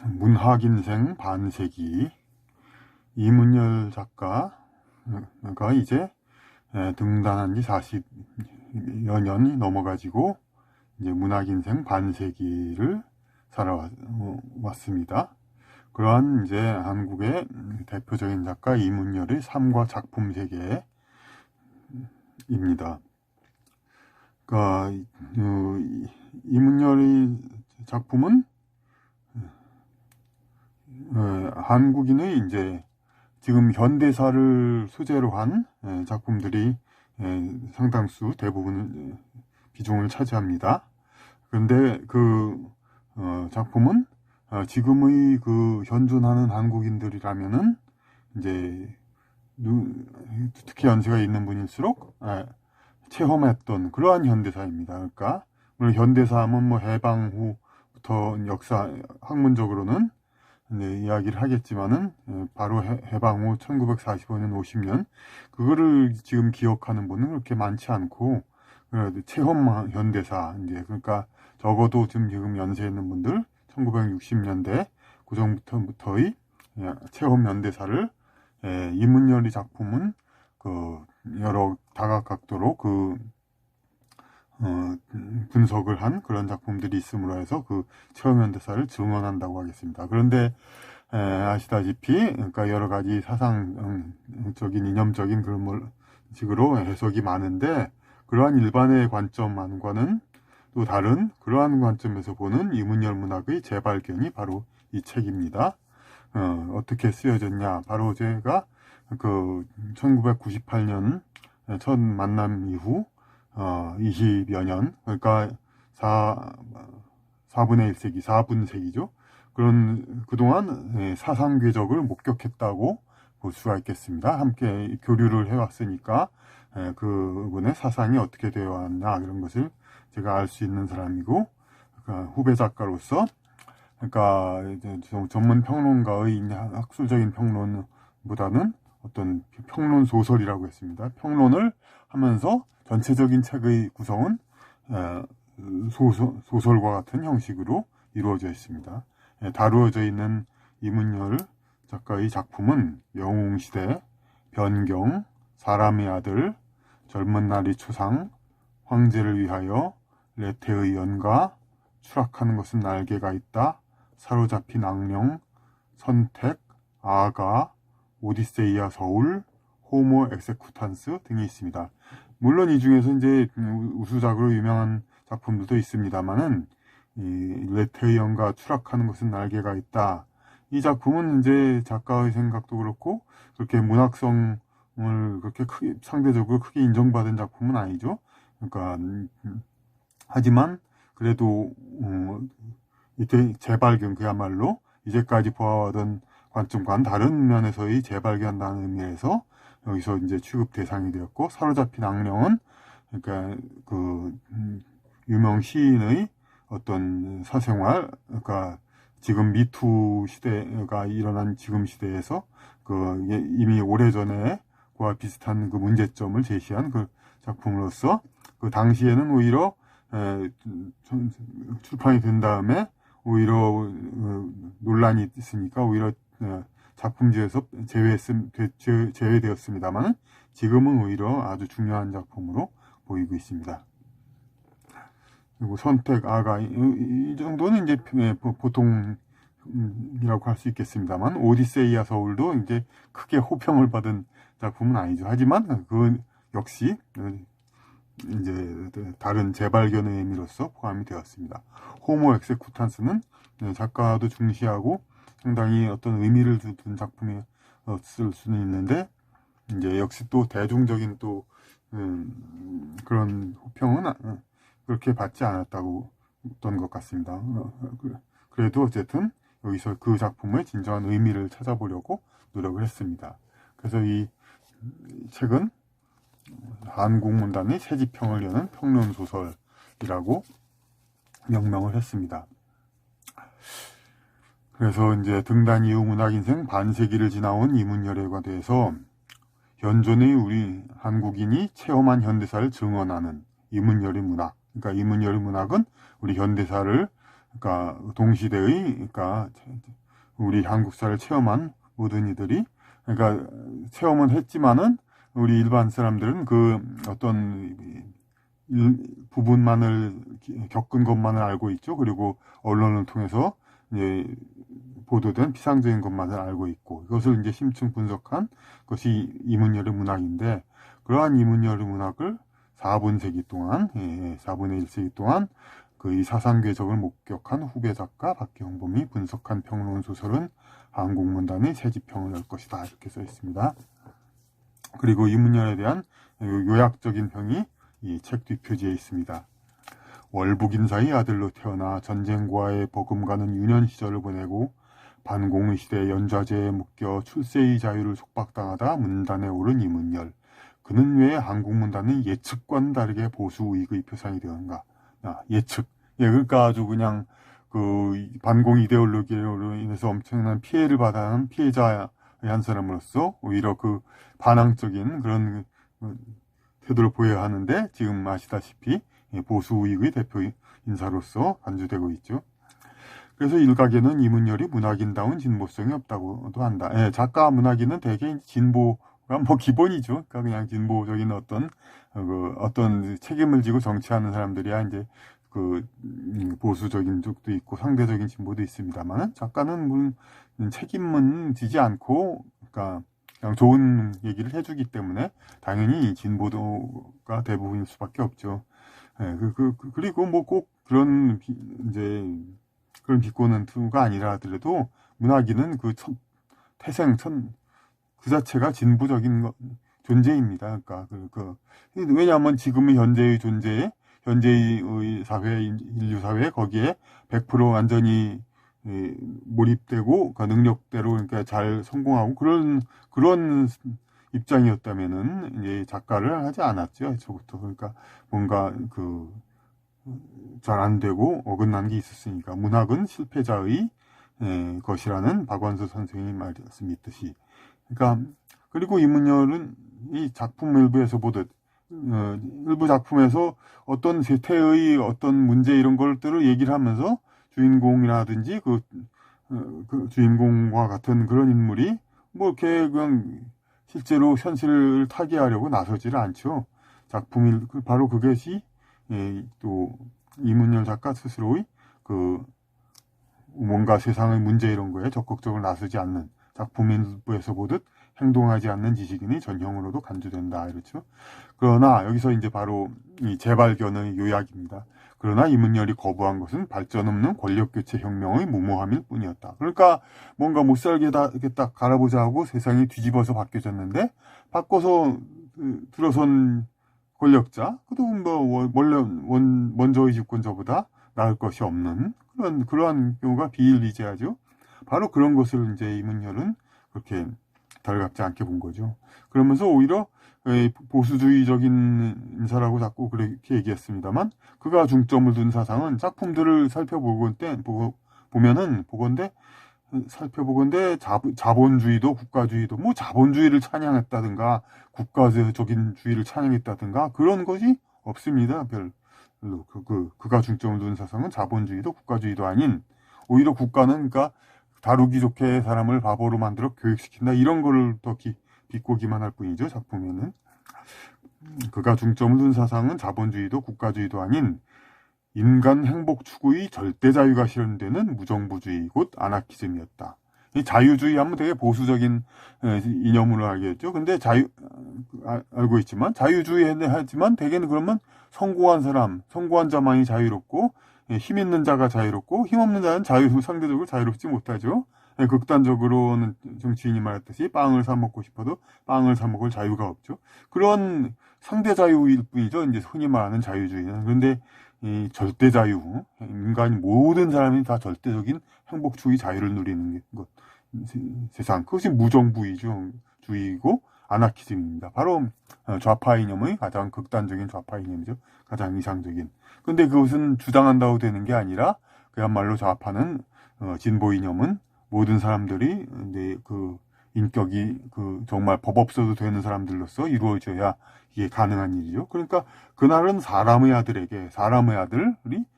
문학인생 반세기, 이문열 작가가 이제 등단한 지 40여 년이 넘어가지고 이제 문학인생 반세기를 살아왔습니다. 그러한 이제 한국의 대표적인 작가 이문열의 삶과 작품 세계입니다. 그러니까 이문열의 작품은 한국인의 이제 지금 현대사를 소재로 한 작품들이 상당수 대부분 비중을 차지합니다. 그런데 그 작품은 지금의 그 현존하는 한국인들이라면은 이제 특히 연세가 있는 분일수록 체험했던 그러한 현대사입니다. 그러니까 물론 현대사하면 뭐 해방 후부터 역사 학문적으로는 이야기를 하겠지만은 바로 해방 후 1945년 50년 그거를 지금 기억하는 분은 그렇게 많지 않고 그래도 체험 현대사 이제 그러니까 적어도 지금 연세 있는 분들 1960년대 그 전부터의 체험 현대사를 이문열의 작품은 그 여러 다각각도로 그 분석을 한 그런 작품들이 있으므로 해서 그 체험 현대사를 증언한다고 하겠습니다. 그런데 아시다시피 그러니까 여러 가지 사상적인 이념적인 그런 식으로 해석이 많은데 그러한 일반의 관점과는 또 다른 그러한 관점에서 보는 이문열 문학의 재발견이 바로 이 책입니다. 어떻게 쓰여졌냐? 바로 제가 그 1998년 첫 만남 이후 20여 년, 그러니까 4분의 1세기, 4분세기죠. 그동안 사상 궤적을 목격했다고 볼 수가 있겠습니다. 함께 교류를 해왔으니까 그분의 사상이 어떻게 되어 왔나 그런 것을 제가 알 수 있는 사람이고, 그러니까 후배 작가로서 그러니까 이제 전문 평론가의 학술적인 평론보다는 어떤 평론 소설이라고 했습니다. 평론을 하면서 전체적인 책의 구성은 소설과 같은 형식으로 이루어져 있습니다. 다루어져 있는 이문열 작가의 작품은 영웅시대, 변경, 사람의 아들, 젊은 날의 초상, 황제를 위하여, 레테의 연가, 추락하는 것은 날개가 있다, 사로잡힌 악령, 선택, 아가, 오디세이아 서울, 호모 엑세쿠탄스 등이 있습니다. 물론 이 중에서 이제 우수작으로 유명한 작품들도 있습니다만은 이 레테의 연가, 추락하는 것은 날개가 있다. 이 작품은 이제 작가의 생각도 그렇고 그렇게 문학성을 그렇게 상대적으로 크게 인정받은 작품은 아니죠. 그러니까 하지만 그래도 이렇게 재발견, 그야말로 이제까지 보아왔던 관점과는 다른 면에서의 재발견한다는 의미에서 여기서 이제 취급 대상이 되었고, 사로잡힌 악령은 그러니까 그 유명 시인의 어떤 사생활, 그러니까 지금 미투 시대가 일어난 지금 시대에서 그 이미 오래전에 그와 비슷한 그 문제점을 제시한 그 작품으로서 그 당시에는 오히려 출판이 된 다음에 오히려 논란이 있으니까 오히려 작품지에서 제외되었습니다만 지금은 오히려 아주 중요한 작품으로 보이고 있습니다. 그리고 선택, 아가 이 정도는 이제 보통이라고 할 수 있겠습니다만 오디세이아 서울도 이제 크게 호평을 받은 작품은 아니죠. 하지만 그 역시 이제 다른 재발견의 의미로서 포함이 되었습니다. 호모 엑세쿠탄스는 작가도 중시하고 상당히 어떤 의미를 두는 작품이었을 수는 있는데 이제 역시 또 대중적인 또 그런 호평은 그렇게 받지 않았다고 했던 것 같습니다. 그래도 어쨌든 여기서 그 작품의 진정한 의미를 찾아보려고 노력을 했습니다. 그래서 이 책은 한국문단의 새지평을 여는 평론소설이라고 명명을 했습니다. 그래서 이제 등단 이후 문학인생 반세기를 지나온 이문열에 대해서 현존의 우리 한국인이 체험한 현대사를 증언하는 이문열의 문학. 그러니까 이문열의 문학은 우리 현대사를 그러니까 동시대의, 그러니까 우리 한국사를 체험한 모든 이들이, 그러니까 체험은 했지만은 우리 일반 사람들은 그 어떤 부분만을 겪은 것만을 알고 있죠. 그리고 언론을 통해서 이제 보도된 피상적인 것만을 알고 있고, 이것을 이제 심층 분석한 것이 이문열의 문학인데, 그러한 이문열의 문학을 4분세기 동안, 4분의 1세기 동안 그 이 사상 궤적을 목격한 후배 작가 박경범이 분석한 평론 소설은 한국문단의 새지평을 열 것이다, 이렇게 써 있습니다. 그리고 이문열에 대한 요약적인 평이 이 책 뒷표지에 있습니다. 월북인사의 아들로 태어나 전쟁과의 버금가는 유년 시절을 보내고 반공의 시대 연좌제에 묶여 출세의 자유를 속박당하다 문단에 오른 이문열. 그는 왜 한국 문단은 예측과는 다르게 보수 우익의 표상이 되었는가? 예측. 그러니까 아주 그냥 그 반공 이데올로기로 인해서 엄청난 피해를 받아온 피해자의 한 사람으로서 오히려 그 반항적인 그런 태도를 보여야 하는데, 지금 아시다시피 보수 우익의 대표 인사로서 간주되고 있죠. 그래서 일각에는 이문열이 문학인다운 진보성이 없다고도 한다. 작가 문학인은 대개 진보가 뭐 기본이죠. 그러니까 그냥 진보적인 어떤 책임을 지고 정치하는 사람들이야 이제 그 보수적인 쪽도 있고 상대적인 진보도 있습니다만, 작가는 물론 책임은 지지 않고, 그러니까 그냥 좋은 얘기를 해주기 때문에 당연히 진보도가 대부분일 수밖에 없죠. 그리고 뭐 꼭 그런 이제 그런 비꼬는 투가 아니라 하더라도 문학인은 그 태생 그 자체가 진보적인 존재입니다. 그러니까 왜냐하면 지금의 현재의 사회, 인류 사회 거기에 100% 완전히 몰입되고 그 능력대로 그러니까 잘 성공하고 그런 입장이었다면은 이제 작가를 하지 않았죠. 애초부터. 그러니까 뭔가 잘 안 되고 어긋난 게 있었으니까. 문학은 실패자의 것이라는 박완서 선생님이 말씀이 있듯이. 그러니까 그리고 이문열은 이 작품 일부에서 보듯 일부 작품에서 어떤 세태의 어떤 문제 이런 것들을 얘기를 하면서 주인공이라든지 그 주인공과 같은 그런 인물이 뭐 이렇게 그냥 실제로 현실을 타개하려고 나서지를 않죠. 바로 그것이 또 이문열 작가 스스로의 뭔가 세상의 문제 이런 거에 적극적으로 나서지 않는, 작품 일부에서 보듯 행동하지 않는 지식인이 전형으로도 간주된다, 이렇죠. 그러나 여기서 이제 바로 이 재발견의 요약입니다. 그러나 이문열이 거부한 것은 발전 없는 권력교체 혁명의 무모함일 뿐이었다. 그러니까 뭔가 못 살게 딱 갈아보자 하고 세상이 뒤집어서 바뀌어졌는데, 바꿔서 들어선 권력자, 그도 뭐 먼저의 집권자보다 나을 것이 없는 그러한 경우가 비일비재하죠. 바로 그런 것을 이제 이문열은 그렇게 달갑지 않게 본 거죠. 그러면서 오히려 보수주의적인 인사라고 자꾸 그렇게 얘기했습니다만, 그가 중점을 둔 사상은 작품들을 살펴보건대 자본주의도 국가주의도 뭐 자본주의를 찬양했다든가 국가적인 주의를 찬양했다든가 그런 것이 없습니다. 별로. 그가 중점을 둔 사상은 자본주의도 국가주의도 아닌, 오히려 국가는 그러니까 다루기 좋게 사람을 바보로 만들어 교육시킨다, 이런 거를 더 비꼬기만 할 뿐이죠. 작품에는 그가 중점을 둔 사상은 자본주의도 국가주의도 아닌 인간 행복 추구의 절대 자유가 실현되는 무정부주의 곧 아나키즘이었다. 이 자유주의 하면 되게 보수적인 이념으로 알겠죠. 근데 알고 있지만 자유주의 하지만 대개는 그러면 성공한 자만이 자유롭고 힘 있는 자가 자유롭고 힘 없는 자는 상대적으로 자유롭지 못하죠. 극단적으로는 정치인이 말했듯이 빵을 사 먹고 싶어도 빵을 사 먹을 자유가 없죠. 그런 상대 자유일 뿐이죠. 이제 흔히 말하는 자유주의는. 그런데 이 절대 자유, 인간 모든 사람이 다 절대적인 행복주의 자유를 누리는 것, 세상, 그것이 무정부주의고 아나키즘입니다. 바로 좌파 이념의 가장 극단적인 좌파 이념이죠. 가장 이상적인. 근데 그것은 주장한다고 되는 게 아니라, 그야말로 좌파는 진보 이념은 모든 사람들이 이제 인격이 정말 법 없어도 되는 사람들로서 이루어져야 이게 가능한 일이죠. 그러니까 그날은 사람의 아들이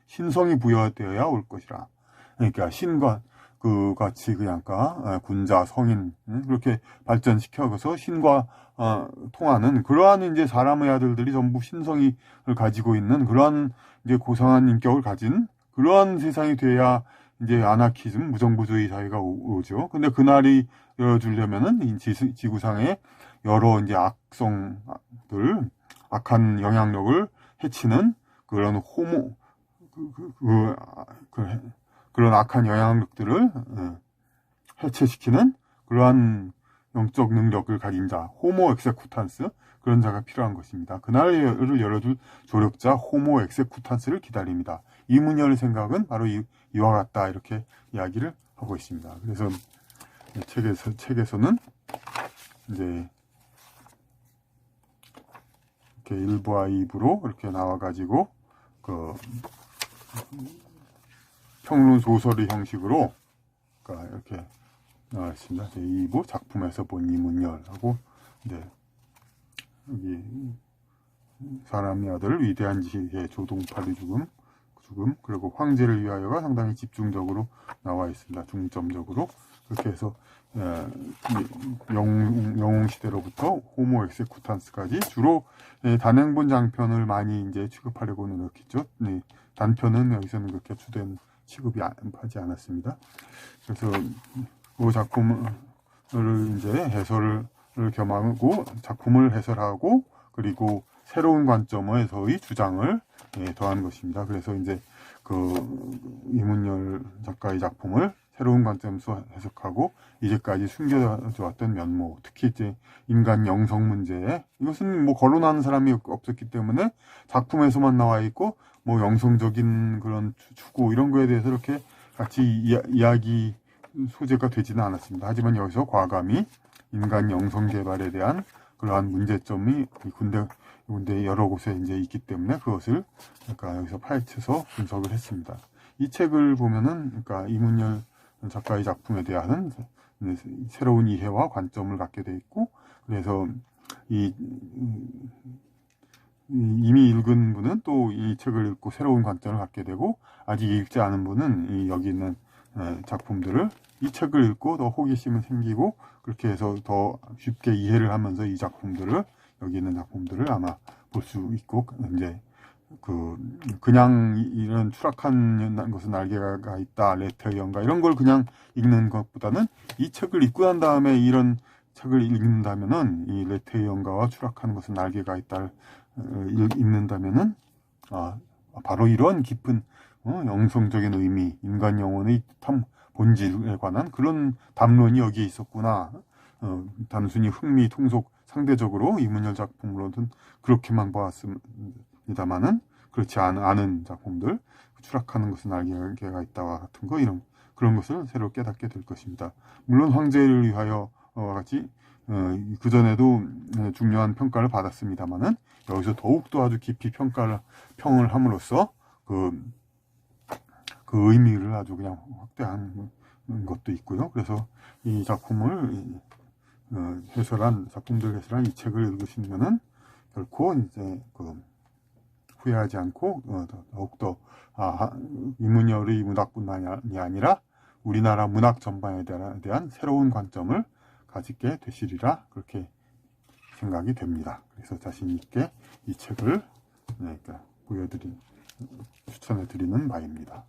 신성이 부여되어야 올 것이라. 그러니까 신과 그 같이 그냥 군자, 성인 그렇게 발전시켜서 신과 통하는 그러한 이제 사람의 아들들이 전부 신성을 가지고 있는 그러한 이제 고상한 인격을 가진 그러한 세상이 돼야 이제 아나키즘, 무정부주의 사회가 오죠. 근데 그날이 열어주려면은 이 지구상의 여러 이제 악성들, 악한 영향력을 해치는 그런 그런 악한 영향력들을 해체시키는 그러한 영적 능력을 가진 자, 호모 엑세쿠탄스, 그런 자가 필요한 것입니다. 그날을 열어줄 조력자 호모 엑세쿠탄스를 기다립니다. 이문열의 생각은 바로 이와 같다, 이렇게 이야기를 하고 있습니다. 그래서 책에서는 이제 이렇게 1부와 2부로 이렇게 나와가지고 그 평론 소설의 형식으로 이렇게 나와 있습니다. 제2부 작품에서 본 이문열하고 이제 여기 사람의 아들 위대한 지식의 조동팔의 죽음 그리고 황제를 위하여가 상당히 집중적으로 나와 있습니다. 중점적으로 그렇게 해서 영웅 시대로부터 호모 엑세쿠탄스까지 주로 단행본 장편을 많이 이제 취급하려고 노력했죠. 단편은 여기서는 그렇게 주된 취급이 하지 않았습니다. 그래서 그 작품을 이제 해설을 겸하고 작품을 해설하고 그리고 새로운 관점에서의 주장을 더한 것입니다. 그래서 이제 그 이문열 작가의 작품을 새로운 관점에서 해석하고 이제까지 숨겨져왔던 면모, 특히 이제 인간 영성 문제, 이것은 뭐 거론하는 사람이 없었기 때문에 작품에서만 나와 있고 뭐 영성적인 그런 추구 이런 거에 대해서 이렇게 같이 이야기 소재가 되지는 않았습니다. 하지만 여기서 과감히 인간 영성 개발에 대한 그러한 문제점이 군대 여러 곳에 이제 있기 때문에 그것을 여기서 파헤쳐서 분석을 했습니다. 이 책을 보면은 이문열 작가의 작품에 대한 새로운 이해와 관점을 갖게 돼 있고, 그래서 이미 읽은 분은 또 이 책을 읽고 새로운 관점을 갖게 되고, 아직 읽지 않은 분은 여기 있는 작품들을 이 책을 읽고 더 호기심이 생기고, 그렇게 해서 더 쉽게 이해를 하면서 이 작품들을, 여기 있는 작품들을 아마 볼 수 있고, 이제 그냥 이런 추락한 것은 날개가 있다, 레터의 연가 이런 걸 그냥 읽는 것보다는 이 책을 읽고 난 다음에 이런 책을 읽는다면은 이 레터의 연가와 추락하는 것은 날개가 있다를 읽는다면은 바로 이런 깊은 영성적인 의미, 인간 영혼의 참 본질에 관한 그런 담론이 여기에 있었구나. 단순히 흥미, 통속, 상대적으로 이문열 작품으로는 그렇게만 보았습니다만은 그렇지 않은 작품들, 추락하는 것은 날개가 있다와 같은 거, 그런 것을 새로 깨닫게 될 것입니다. 물론 황제를 위하여와 같이 그전에도 중요한 평가를 받았습니다만은 여기서 더욱더 아주 깊이 평을 함으로써 그 의미를 아주 그냥 확대한 것도 있고요. 그래서 이 작품을 작품들 해설한 이 책을 읽으시면은 결코 이제 후회하지 않고 더욱더 이문열의 문학뿐만이 아니라 우리나라 문학 전반에 대한 새로운 관점을 가지게 되시리라, 그렇게 생각이 됩니다. 그래서 자신 있게 이 책을 추천해 드리는 바입니다.